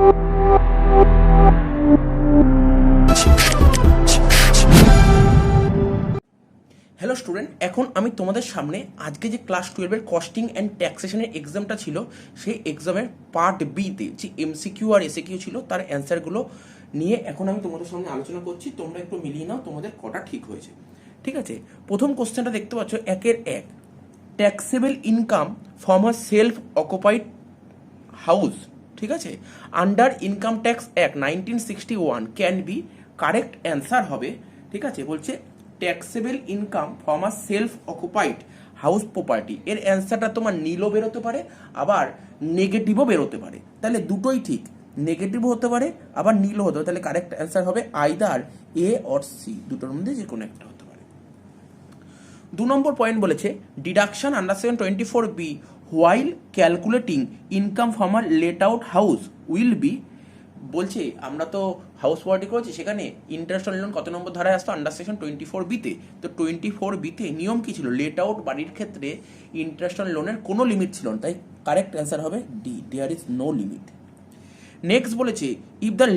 Hello student, এখন আমি তোমাদের সামনে আজকে যে ক্লাস 12-এর কস্টিং অ্যান্ড ট্যাক্সেশনের এক্সামটা ছিল সেই এক্সামের পার্ট বিতে যে এমসিকিউ আর এসএকিউ ছিল তার অ্যান্সারগুলো নিয়ে এখন আমি তোমাদের সামনে আলোচনা করছি। তোমরা একটু মিলিয়ে নাও তোমাদের কটা ঠিক হয়েছে। ঠিক আছে, প্রথম কোশ্চেনটা দেখতে পাচ্ছ 1-এর 1, taxable income from a self occupied house, ঠিক আছে, under income tax act 1961 can be, correct answer হবে, ঠিক আছে, বলছে taxable income from a self occupied house property. এর অ্যান্সারটা তোমার নীলও বেরোতে পারে আবার নেগেটিভও বেরোতে পারে, তাহলে দুটোই ঠিক, নেগেটিভও হতে পারে আবার নীলও হতে পারে, তাহলে কারেক্ট অ্যান্সার হবে আইদার এ অর সি, দুটোর মধ্যে যে কোনো একটা হতে পারে। 2 নম্বর পয়েন্ট বলেছে deduction under section 24B while calculating income from a let out house will be, বলছে আমরা তো হাউস প্রপার্টি করেছি, সেখানে ইন্টারেস্ট অন লোন কত নম্বর ধারায় আসতো, আন্ডার সেকশন 24Bতে। তো 24Bতে নিয়ম কি ছিল, লেট আউট বাড়ির ক্ষেত্রে ইন্টারেস্ট অন লোনের কোনো লিমিট ছিল না, তাই কারেক্ট অ্যান্সার হবে D, there is no limit. Next বলেছে if the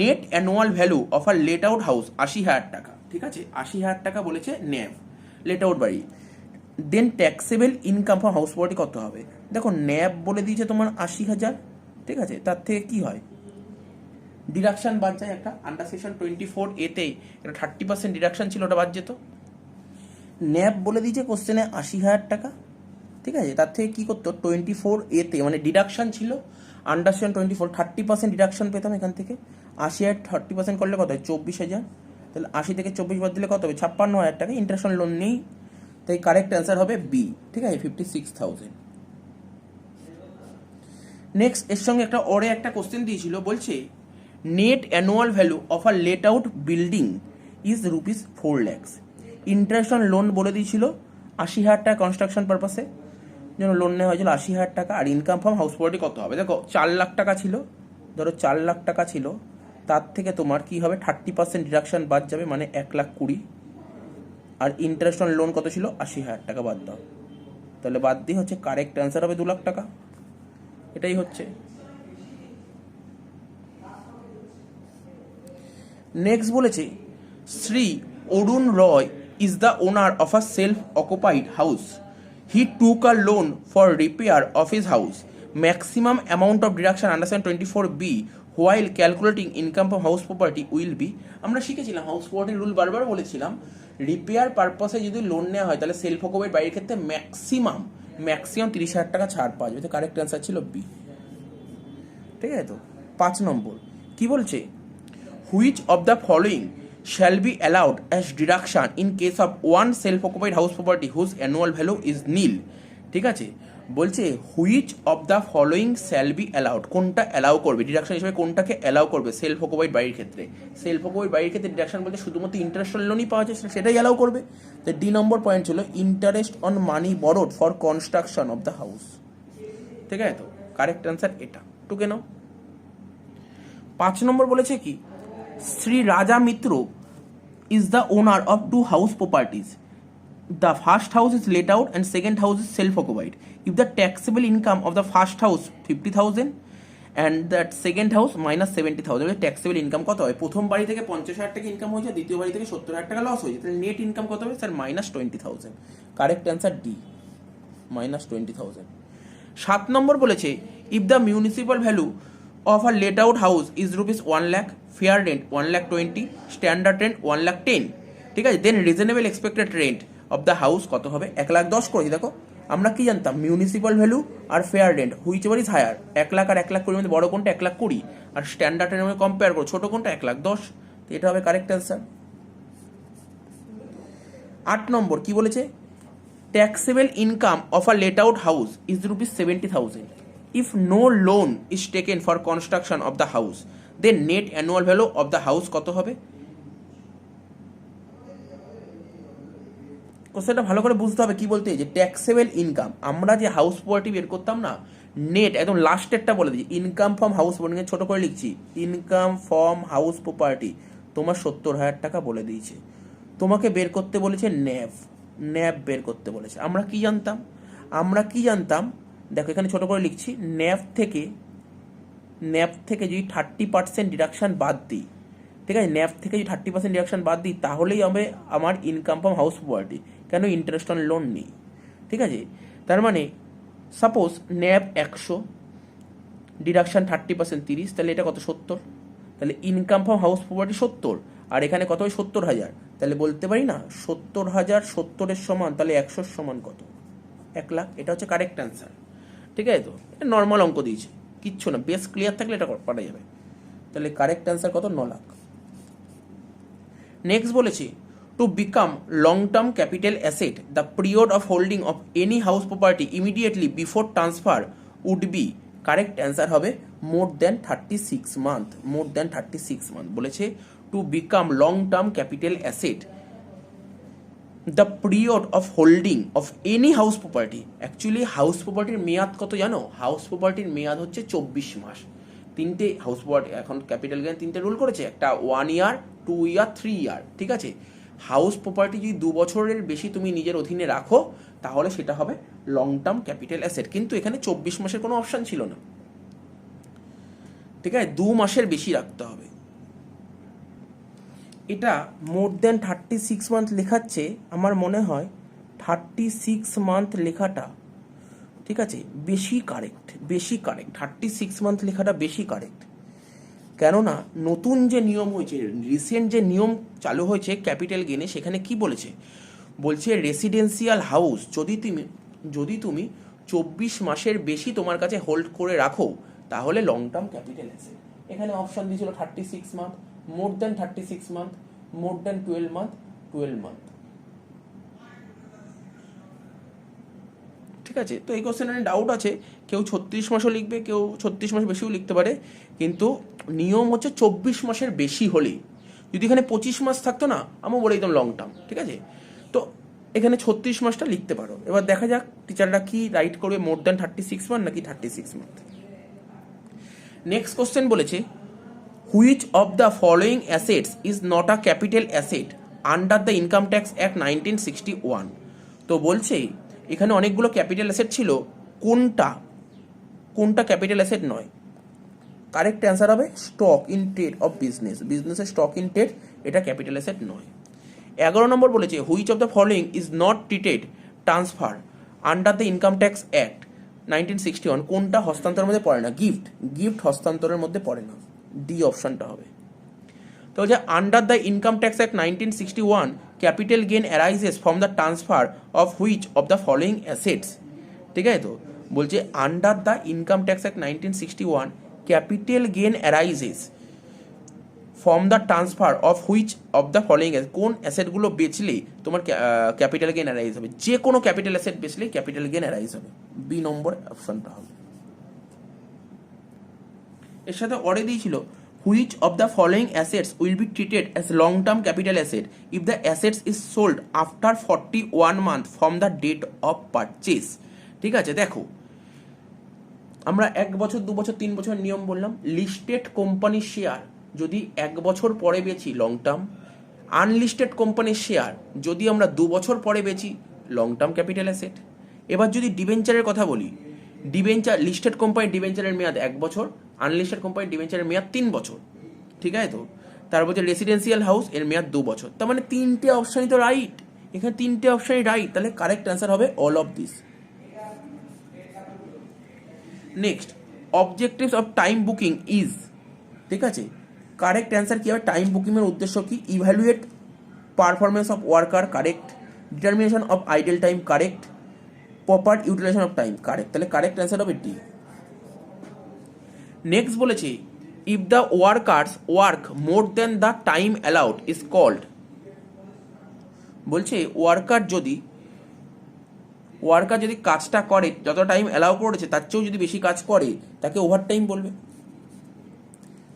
net annual value of a let out house 80,000 টাকা, ঠিক আছে, 80,000 টাকা বলেছে ন্যাভ লেট আউট বাড়ি, then taxable income from house property কত হবে। দেখো ন্যাব বলে দিয়েছে তোমার 80,000, ঠিক আছে, তার থেকে কি হয় ডিডাকশন বাদ যায় একটা, আন্ডার সেকশন 24A-তে একটা 30% ডিডাকশন ছিল, ওটা বাদ যেত। ন্যাব বলে দিয়েছে কোশ্চেনে 80,000 টাকা, ঠিক আছে, তার থেকে কি করতো 24A-তে মানে ডিডাকশন ছিল, আন্ডার সেকশন 24 30% ডিডাকশন পেতাম এখান থেকে, 80,000 30% করলে কত হয় 24,000, তাহলে 80 থেকে 24 বাদ দিলে কত হবে 56,000 টাকা, ইন্টারেস্ট অন লোন নেই, তাই কারেক্ট অ্যান্সার হবে বি, ঠিক আছে, 56,000। নেক্সট এর সঙ্গে একটা ওরে একটা কোশ্চেন দিয়েছিল, বলছে net annual value of a let out building is ₹4 lakhs, interest on loan বলে দিয়েছিল 80,000 টাকা কনস্ট্রাকশন পারপাসে যেন লোন নেওয়া হয়েছিল 80,000 টাকা, আর ইনকাম ফ্রম হাউস প্রপার্টি কত হবে, দেখো 4 লাখ টাকা ছিল, ধরো 4 লাখ টাকা ছিল, তার থেকে তোমার কি হবে 30% ডিডাকশন বাদ যাবে মানে 1,20,000, আর ইন্টারেস্ট অন লোন কত ছিল 80,000 টাকা, বাদ দাও, তাহলে বাদ দিয়ে হচ্ছে কারেক্ট অ্যান্সার হবে 2 লাখ টাকা, এটাই হচ্ছে। নেক্সট বলেছে Shri Arun Roy is the owner of a self occupied house, he took a loan for repair of his house, maximum amount of deduction under section 24B while calculating income from house property will be. আমরা শিখেছিলাম house প্রপার্টির rule, বারবার বলেছিলাম repair পারপাসে যদি loan নেওয়া হয় তাহলে সেলফ অকুপাইড বাড়ির ক্ষেত্রে ম্যাক্সিমাম 30,000 টাকা ছাড় পাওয়া যাবে, কারেক্ট অ্যান্সার ছিল বি, ঠিক আছে। তো 5 নম্বর কি বলছে, which of the following shall be allowed as deduction in case of one self occupied house property whose annual value is nil, ঠিক আছে, বলছে which of the following shall be allowed, কোনটা অ্যালাউ করবে ডিডাকশন হিসেবে, কোনটাকে allow করবে self occupied বাড়ির ক্ষেত্রে, সেলফ অকুপাইড বাড়ির ক্ষেত্রে ডিডাকশন বলতে শুধুমাত্র ইন্টারেস্ট অন লোনই পাওয়া যায়, সেটাই অ্যালাউ করবে। তো ডি নম্বর পয়েন্ট ছিল interest on money borrowed for construction of the house, ঠিক আছে, তো কারেক্ট অ্যান্সার এটা, টুকে নাও। 5 নম্বর বলেছে কি Shri Raja Mitra is the owner of 2 house properties, the first house is let out and second house is self occupied, if the taxable income of the first house 50,000 and that second house minus 70,000, taxable income কত হয়, প্রথম বাড়ি থেকে 50,000 টাকা income হয়েছে, দ্বিতীয় বাড়ি থেকে 70,000 টাকা লস হয়েছে, তাহলে নেট ইনকাম কত হবে স্যার -20,000, কারেক্ট অ্যান্সার ডি -20,000। 7 নম্বর বলেছে if the municipal value of a let out house is ₹1 lakh, fair rent 1,20,000, standard rent 1,10,000, ঠিক আছে, then reasonable expected rent of the house কত হবে, 1,10,000 করেছি। দেখো আমরা কি জানতাম মিউনিসিপাল ভ্যালু আর fair rent whichever is higher, 1 lakh আর 1,20,000 মধ্যে বড় কোনটা 1,20,000, আর স্ট্যান্ডার্ড রেন্টের মধ্যে কম্পেয়ার করো ছোট কোনটা 1,10,000, তো এটা হবে কারেক্ট অ্যান্সার। 8 নম্বর কি বলেছে taxable income of a let out house is ₹70,000, if no loan is taken for construction of the house, then net annual value of the house কত হবে। কোশ্চেনটা ভালো করে বুঝতে হবে কি বলতে, যে ট্যাক্সেবল ইনকাম আমরা যে হাউস প্রপার্টি বের করতাম না, নেট একদম লাস্টেরটা বলে দিচ্ছি, ইনকাম ফ্রম হাউস প্রপার্টি ছোট করে লিখছি, ইনকাম ফ্রম হাউস প্রপার্টি তোমার 70,000 টাকা বলে দিয়েছে, তোমাকে বের করতে বলেছে ন্যাভ, ন্যাভ বের করতে বলেছে। আমরা কি জানতাম, দেখো এখানে ছোট করে লিখছি, ন্যাভ থেকে ন্যাপ থেকে যদি 30% ডিডাকশান বাদ দিই, ঠিক আছে, ন্যাপ থেকে যদি 30% ডিডাকশান বাদ দিই তাহলেই হবে আমার ইনকাম ফ্রম হাউস প্রপার্টি, কেন ইন্টারেস্ট অন লোন নেই, ঠিক আছে। তার মানে সাপোজ ন্যাপ 100, ডিডাকশান 30% 30, তাহলে এটা কত 70, তাহলে ইনকাম ফ্রম হাউস প্রপার্টি 70, আর এখানে কত হয় 70,000, তাহলে বলতে পারি না 70,000 70-এর সমান, তাহলে 100-র সমান কত 1 লাখ। এটা হচ্ছে কারেক্ট অ্যান্সার, ঠিক আছে। তো এটা নর্মাল অঙ্ক দিয়েছে, কিচ্ছু না, বেস ক্লিয়ার থাকলে এটা পারা যাবে। তাহলে কারেক্ট অ্যান্সার কত 9 লাখ। নেক্সট বলেছি to become long term capital asset the period of holding of any house property immediately before transfer would be, correct answer হবে more than 36 month, more than 36 month. বলেছে to become long term capital asset the period of holding of any house property. Actually house প্রপার্টির মেয়াদ কত জানো? House প্রপার্টির মেয়াদ হচ্ছে 24 মাস। তিনটে হাউস প্রপার্টি এখন ক্যাপিটাল গেইন তিনটে রুল করেছে, একটা 1 ইয়ার, 2 ইয়ার, 3 ইয়ার, ঠিক আছে। হাউস প্রপার্টি যদি 2 বছরের বেশি তুমি নিজের অধীনে রাখো তাহলে সেটা হবে লং টার্ম ক্যাপিটাল অ্যাসেট, কিন্তু এখানে 24 মাসের কোনো অপশান ছিল না, ঠিক আছে, 2 মাসের বেশি রাখতে হবে। এটা মোর দেন 36 মান্থ লেখাচ্ছে, আমার মনে হয় 36 মান্থ লেখাটা, ঠিক আছে, বেশি কারেক্ট, বেশি কারেক্ট, 36 মান্থ লেখাটা বেশি কারেক্ট। কেননা নতুন যে নিয়ম হয়েছে, রিসেন্ট যে নিয়ম চালু হয়েছে ক্যাপিটাল গেনে, সেখানে কি বলেছে? বলছে রেসিডেন্সিয়াল হাউস যদি তুমি 24 মাসের বেশি তোমার কাছে হোল্ড করে রাখো তাহলে লং টার্ম ক্যাপিটাল অ্যাসেট। এখানে অপশন দিয়েছিল 36 month, more than 36 month, more দেন 12 মান্থ, 12 মান্থ, ঠিক আছে। তো এই কোশ্চেনে ডাউট আছে, কেউ 36 মাসও লিখবে, কেউ 36 মাস বেশিও লিখতে পারে, কিন্তু নিয়ম হচ্ছে 24 মাসের বেশি হলেই। যদি এখানে 25 মাস থাকতো না, আমি বলে দিতাম লং টার্ম, ঠিক আছে। তো এখানে 36 মাসটা লিখতে পারো। এবার দেখা যাক টিচাররা কি রাইট করবে, মোর দ্যান 36 মান্থ নাকি 36 মান্থ। নেক্সট কোশ্চেন বলেছে which of the following assets is not a capital asset under the income tax act 1961। তো বলছে এখানে অনেকগুলো ক্যাপিটাল অ্যাসেট ছিল, কোনটা কোনটা ক্যাপিটাল অ্যাসেট নয়? কারেক্ট অ্যান্সার হবে স্টক ইন ট্রেড অফ বিজনেসের স্টক ইন ট্রেড, এটা ক্যাপিটাল অ্যাসেট নয়। 11 নম্বর বলেছে which of the following is not treated transfer under the income tax act 1961, কোনটা হস্তান্তরের মধ্যে পড়ে না? গিফট হস্তান্তরের মধ্যে পড়ে না, ডি অপশনটা হবে। তো যে under the income tax act 1961 capital gain arises from the transfer of which of the following assets, ঠিক আছে। তো বলছে under the income tax act 1961 capital gain arises from the transfer of which of the following, কোন অ্যাসেটগুলো বেচলে তোমার capital gain arise হবে? যে কোনো capital asset বেচলে ক্যাপিটাল গেন অ্যারাইজ হবে, বি নম্বর অপশনটা হবে। এর সাথে অরে দিয়েছিল which of the following assets will be treated as long term capital asset if the assets is sold after 41 month from the date of purchase, ঠিক আছে। দেখো আমরা 1 বছর 2 বছর 3 বছর নিয়ম বললাম, লিস্টেড কোম্পানির শেয়ার যদি 1 বছর পরে বেচি লং টার্ম, আনলিস্টেড কোম্পানির শেয়ার যদি আমরা 2 বছর পরে বেচি লং টার্ম ক্যাপিটাল অ্যাসেট। এবার যদি ডিবেঞ্চারের কথা বলি, ডিবেঞ্চার লিস্টেড কোম্পানির ডিবেঞ্চারের মেয়াদ 1 বছর, আনলিস্টেড কোম্পানির ডিবেঞ্চারের মেয়াদ 3 বছর, ঠিক আছে। তো তারপর যে রেসিডেন্সিয়াল হাউস এর মেয়াদ 2 বছর, তার মানে 3টে অপশনই তো রাইট, এখানে 3টে অপশনই রাইট, তাহলে কারেক্ট অ্যান্সার হবে all of this. Next objectives of time booking is, ঠিক আছে, কারেক্ট অ্যান্সার কি হবে? টাইম বুকিংয়ের উদ্দেশ্য কি? Evaluate performance of worker, correct. Determination of idle time, correct. Proper utilisation of time, correct. তাহলে কারেক্ট অ্যান্সার হবে ডি। নেক্সট বলেছে if the workers work more than the time allowed is called, বলছে worker যদি কাজটা করে যত time allow করেছে তার চেয়েও যদি বেশি কাজ করে তাকে ওভার টাইম বলবে।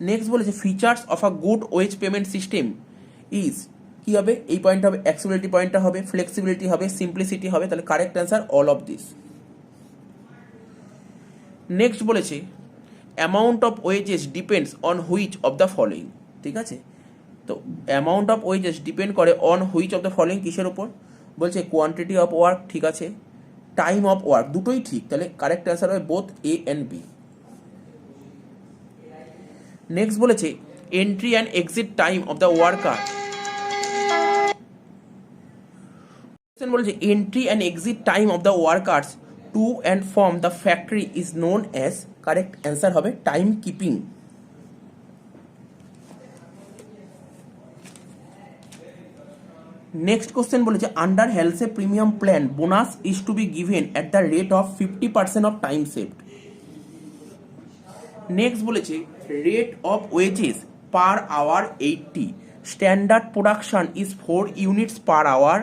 নেক্সট বলেছে features of a good wage payment system is, কি হবে? এই পয়েন্ট হবে, অ্যাক্সিবিলিটি পয়েন্টটা হবে, ফ্লেক্সিবিলিটি হবে, সিম্পলিসিটি হবে, তাহলে correct answer all of this. Next বলেছে amount of wages depends on which of the following, ঠিক আছে। তো অ্যামাউন্ট অফ ওয়েজেস ডিপেন্ড করে on which of the following, কিসের উপর? বলছে কোয়ান্টিটি অফ ওয়ার্ক, ঠিক আছে, টাইম অফ ওয়ার্ক, দুটোই ঠিক, তাহলে কারেক্ট অ্যান্সার হবে both A and B. Next বলেছে entry and exit time of the worker. বলেছে entry and exit time of the workers to and from the factory is known as, correct answer হবে time keeping. Next question বলেছে under Halsey premium plan bonus is to be given at the rate of 50% of time saved. Next বলেছে rate of wages per hour 80, standard production is 4 units per hour,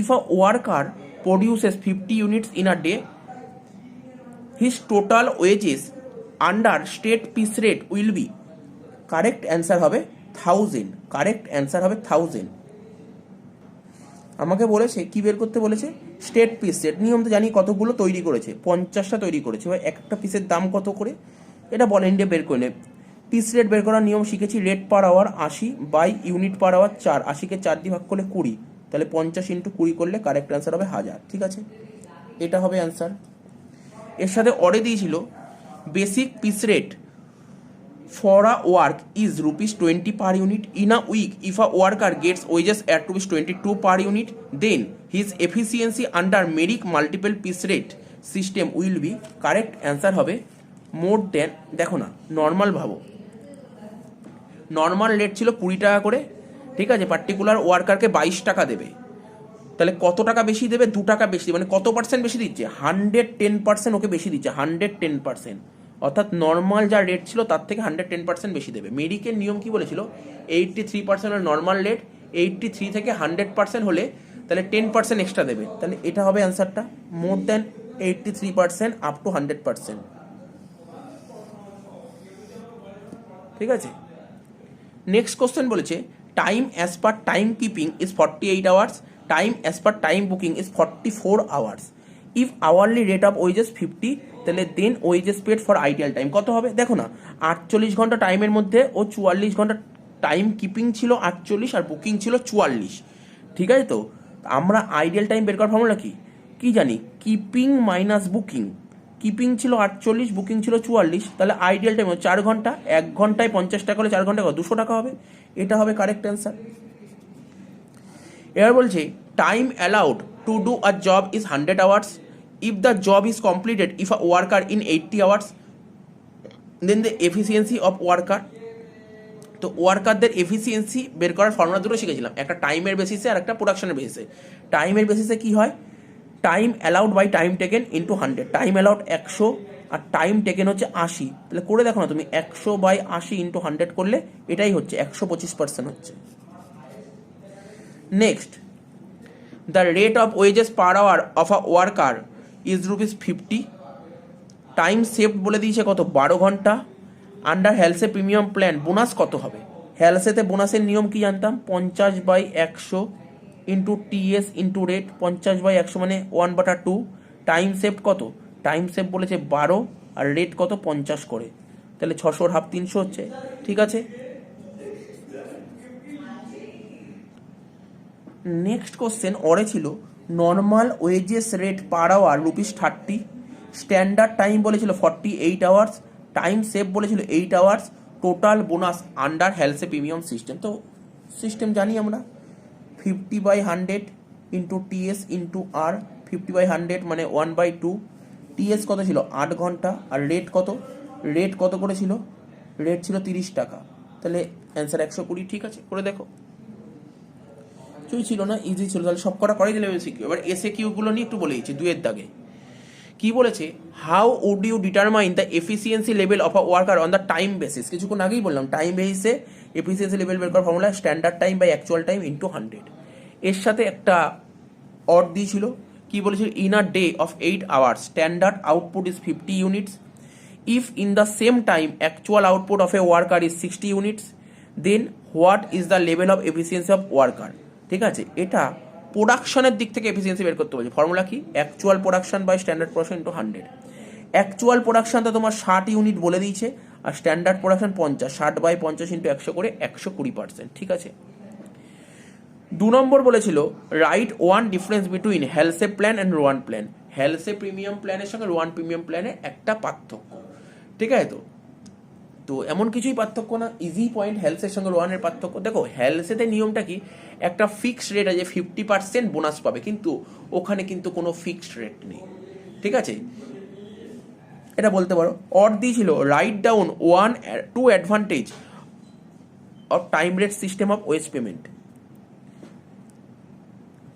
if a worker produces 50 units in a day his total wages under straight piece rate will be, correct answer হবে 1000, correct answer হবে 1000। আমাকে বলেছে কি বের করতে বলেছে, state piece rate. নিয়ম তো জানি কতগুলো তৈরি করেছে, 50টা তৈরি করেছে, এবার একটা পিসের দাম কত করে এটা বলেন দিয়ে বের করে নেব। পিস রেট বের করার নিয়ম শিখেছি, rate per hour 80 by unit per hour 4, 80কে 4 দিয়ে ভাগ করলে 20, তাহলে 50 ইন্টু 20 করলে কারেক্ট অ্যান্সার হবে 1000, ঠিক আছে, এটা হবে অ্যান্সার। এর সাথে অরে দিয়েছিল basic piece rate for a work is ₹20 per unit in a week. If a worker gets wages at ₹22 per unit, then his efficiency under merit multiple piece rate system will be, correct answer হবে more than, দেখো না normal ভাবো, normal rate ছিল 20 টাকা করে, ঠিক আছে, particular ওয়ার্কারকে 22 টাকা দেবে, তাহলে কত টাকা বেশি দেবে, 2 টাকা বেশি, মানে কত পার্সেন্ট বেশি দিচ্ছে, 110% ওকে বেশি দিচ্ছে, 110%, অর্থাৎ নর্মাল যা রেট ছিল তার থেকে 110% বেশি দেবে। মেরিকের নিয়ম কি বলেছিল, 83% হলে নর্মাল রেট, 83 থেকে 100% হলে তাহলে 10% এক্সট্রা দেবে, তাহলে এটা হবে অ্যান্সারটা, মোর দ্যান 83% আপ টু 100%, ঠিক আছে। নেক্সট কোশ্চেন বলেছে time as per time keeping is 48 hours, time as per time booking is 44 hours, if hourly rate of wages 50, তাহলে then wages paid for ideal time কত হবে, দেখো না 48 ঘন্টা টাইমের মধ্যে ও 44 ঘন্টা টাইম কিপিং ছিল 48 আর বুকিং ছিল 44, ঠিক আছে। তো আমরা আইডিয়াল টাইম বের করার ফর্মুলা কি জানি, কিপিং মাইনাস বুকিং, কিপিং ছিল 48, বুকিং ছিল 44, তাহলে আইডিয়াল টাইম 4 ঘন্টা, 1 ঘন্টায় 50 টাকা হলে 4 ঘন্টা 200 টাকা হবে, এটা হবে কারেক্ট অ্যান্সার। এবার বলছে time allowed to do a job is 100 hours, if the job is completed if a worker in 80 hours, then the efficiency of worker, তো ওয়ার্কারদের এফিসিয়েন্সি বের করার ফর্মুলা দুটো শিখেছিলাম, একটা টাইমের বেসিসে আর একটা প্রোডাকশনের বেসিসে। টাইমের বেসিসে কি হয়, time allowed by time taken into 100, time allowed 100 আর টাইম টেকেন হচ্ছে 80, তাহলে করে দেখো না তুমি 100 বাই 80 ইন্টু 100 করলে এটাই হচ্ছে 125% হচ্ছে। Next the rate of wages per hour of a worker is ₹50, time saved বলে দিয়েছে কত 12 ঘন্টা, under Halsey premium plan bonus কত হবে, হেলসেতে বোনাসের নিয়ম কি জানতাম, 50/100 ইন্টু টিএস ইন্টু রেট, 50/100 মানে 1/2, টাইম সেভড কত, টাইম সেভ বলেছে 12 আর রেট কত 50 করে, তাহলে 600 হাফ 300 হচ্ছে, ঠিক আছে। নেক্সট কোশ্চেন অরে ছিল normal wages rate per hour ₹30, standard time বলেছিল 48 আওয়ার্স, টাইম সেভ বলেছিল 8 hours, total bonus under Halsey premium system. তো সিস্টেম জানি আমরা 50/100 ইন্টু টিএস ইন্টু আর, 50/100 মানে 1/2, টিএস কত ছিল 8 ঘন্টা আর রেট কত করেছিল, রেট ছিল 30 টাকা, তাহলে অ্যান্সার 120, ঠিক আছে, করে দেখো, কিছুই ছিল না, ইজি ছিল, তাহলে সব করা করাই দিলে এমসিকিউ। এবার এসএ কিউগুলো নিয়ে একটু বলে দিচ্ছি 2-এর দাগে। কি বলেছে, how would you determine the efficiency level of a worker on the time basis, কিছুক্ষণ আগেই বললাম টাইম বেসিসে এফিসিয়েন্সি লেভেল বের করার formula standard time by actual time into 100। এর সাথে একটা অর দিয়েছিল, কি বলেছিল, in a day of 8 hours standard output is 50 units, if in the same time actual output of a worker is 60 units, then what is the level of efficiency of worker, ঠিক আছে। এটা প্রোডাকশনের দিক থেকে efficiency বের করতে বলছে, formula কি, actual production by standard production into 100, actual প্রোডাকশনটা তোমার 60 ইউনিট বলে দিয়েছে আর স্ট্যান্ডার্ড প্রোডাকশন 50, 60/50 ইন্টু 100 করে 120%, ঠিক আছে। 2 নম্বর বলেছিল write one difference between Halsey plan and Rowan plan, Halsey premium প্ল্যানের সঙ্গে রোয়ান প্রিমিয়াম প্ল্যানের একটা পার্থক্য, ঠিক আছে। তো তো এমন কিছুই পার্থক্য না, ইজি পয়েন্ট হেলসের সঙ্গে রোহানের পার্থক্য দেখো, হেলসেতে নিয়মটা কি, একটা ফিক্সড রেট আছে 50% বোনাস পাবে, কিন্তু ওখানে কিন্তু কোনো ফিক্সড রেট নেই, ঠিক আছে, এটা বলতে পারো। অর দিয়েছিল write down 1-2 advantage of time rate system of wage payment,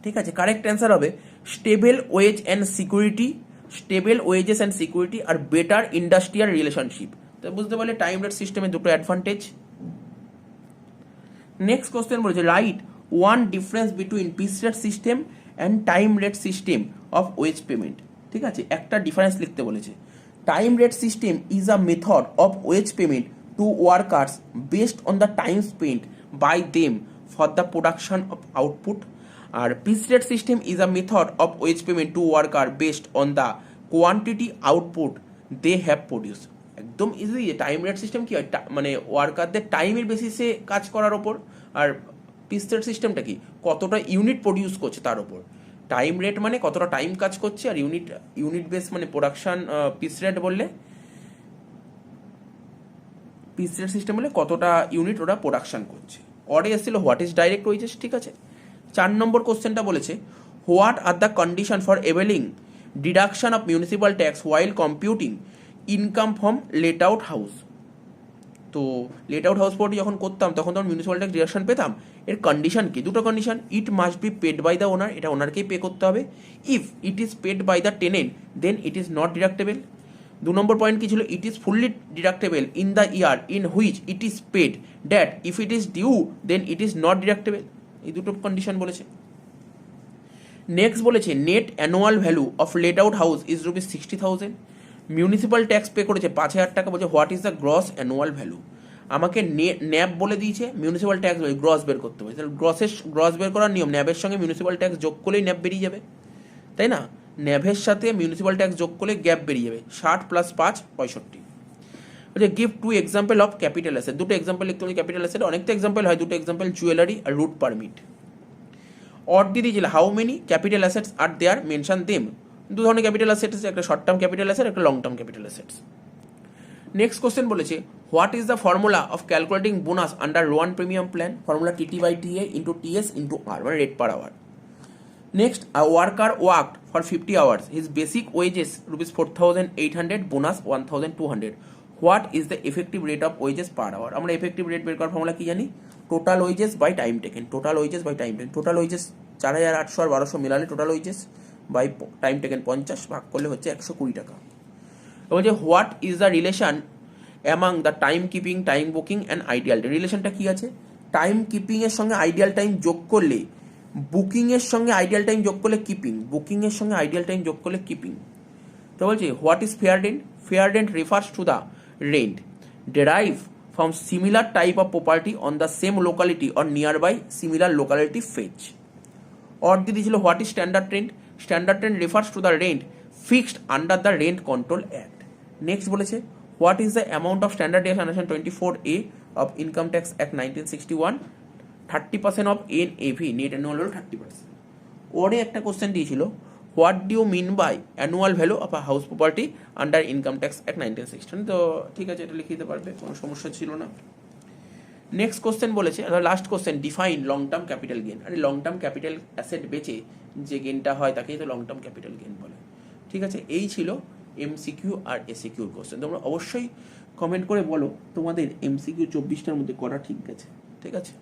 ঠিক আছে, কারেক্ট অ্যান্সার হবে stable wage and security, stable wages and security আর বেটার ইন্ডাস্ট্রিয়াল রিলেশনশিপ। তো বুঝতে পারলে টাইম রেট সিস্টেমে দুটো অ্যাডভান্টেজ। নেক্সট কোশ্চেন বলেছে write one difference between piece rate system and time rate system of wage payment, ঠিক আছে, একটা ডিফারেন্স লিখতে বলেছে। Time rate system is a method of wage payment to workers based on the time spent by them for the production of output, আর piece rate system is a method of wage payment to worker based on the quantity output they have produce. একদম easy. Time rate system কি হয়, মানে ওয়ার্কারদের টাইমের বেসিসে কাজ করার ওপর, আর পিস রেট সিস্টেমটা কি, কতটা ইউনিট প্রডিউস করছে তার ওপর। টাইম রেট মানে কতটা টাইম কাজ করছে, আর ইউনিট বেস মানে প্রোডাকশন, পিস রেট বললে, পিস রেট সিস্টেম বলে কতটা ইউনিট ওরা প্রোডাকশন করছে। অরে এসেছিল হোয়াট ইজ ডাইরেক্ট ওয়েজেস, ঠিক আছে। 4 নম্বর কোশ্চেনটা বলেছে what are the condition for availing deduction of municipal tax while computing income from let out house. তো লেট আউট হাউস প্রপার্টি যখন করতাম তখন তখন মিউনিসিপ্যাল ট্যাক্স ডিডাকশন পেতাম। এর কন্ডিশন কি, দুটো condition, it must be paid by the owner, এটা ওনারকেই পে করতে হবে। If it is paid by the tenant then it is not deductible. 2 নম্বর পয়েন্ট কি ছিল, it is fully deductible in the year in which it is paid, that if it is due then it is not deductible. এই দুটো condition বলেছে। Next বলেছে net annual value of let out house is rupees 60,000। Municipal tax pay করেছে 5,000 টাকা, বলছে what is the gross annual value. আমাকে ন্যাব বলে দিয়েছে, মিউনিসিপ্যাল ট্যাক্স গ্রস বের করতে হবে, তাহলে গ্রস বের করার নিয়ম, ন্যাবের সঙ্গে মিউনিসিপ্যাল ট্যাক্স যোগ করলেই ন্যাব বেরিয়ে যাবে, তাই না। ন্যাবের সাথে মিউনিসিপ্যাল ট্যাক্স যোগ করলে গ্যাপ বেরিয়ে যাবে, 60 + 5 65। বলছে give 2 example of capital asset, দুটো এক্সাম্পল লিখতে হবে। ক্যাপিটাল অ্যাসেট অনেক তো এক্সাম্পল হয়, দুটো এক্সাম্পল জুয়েলারি আর রুট পারমিট। অর দিয়ে দিয়েছিল how many capital assets are there mention them. 2 ধরনের ক্যাপিটাল অ্যাসেট আছে, একটা শর্ট টার্ম ক্যাপিটাল অ্যাসেট, একটা long term capital assets. Next question বলেছে what is the formula of calculating bonus under Rowan premium plan, formula TT/TA into TS into R, মানে rate per hour. Next a worker worked for 50 hours, his basic wages rupees 4,800, bonus 1,200, what is the effective rate of wages per hour. আমরা effective rate বের করার formula কি জানি, total wages by time taken, total wages by time taken, total wages 4,800 আর 1,200 মিলালে total wages by time taken 50 ভাগ করলে হচ্ছে 120 টাকা। বলছে what is the relation among the time keeping, time booking and ideal time. রিলেশনটা কি আছে, টাইম কিপিং এর সঙ্গে আইডিয়াল টাইম যোগ করলে, বুকিং এর সঙ্গে আইডিয়াল টাইম যোগ করলে কিপিং, বুকিং এর সঙ্গে আইডিয়াল টাইম যোগ করলে কিপিং। তো বলছে what is fair rent, fair rent refers to the rent derive from similar type of property on the same locality or nearby similar locality fetch. অর দিয়ে দিয়েছিল what is standard rent, standard rent refers to the rent fixed under the rent control act. Next বলেছে what is the amount of standard tax under 24A of income tax act 1961, 30% of NAV, net annual value 30%। ওরে একটা question দিয়েছিল what do you mean by annual value of a house property under income tax act 1961। তো ঠিক আছে, এটা লিখে দিতে পারবে, কোনো সমস্যা ছিল না। নেক্সট কোশ্চেন বলেছে, last question, define long term capital gain. আরে লং টার্ম ক্যাপিটাল অ্যাসেট বেচে যে গেনটা হয় তাকেই তো লং টার্ম ক্যাপিটাল গেন বলে। ঠিক আছে, এই ছিল MCQ আর SAQ কোশ্চেন। তোমরা অবশ্যই কমেন্ট করে বলো তোমাদের MCQ 24টার মধ্যে করা ঠিক আছে, ঠিক আছে।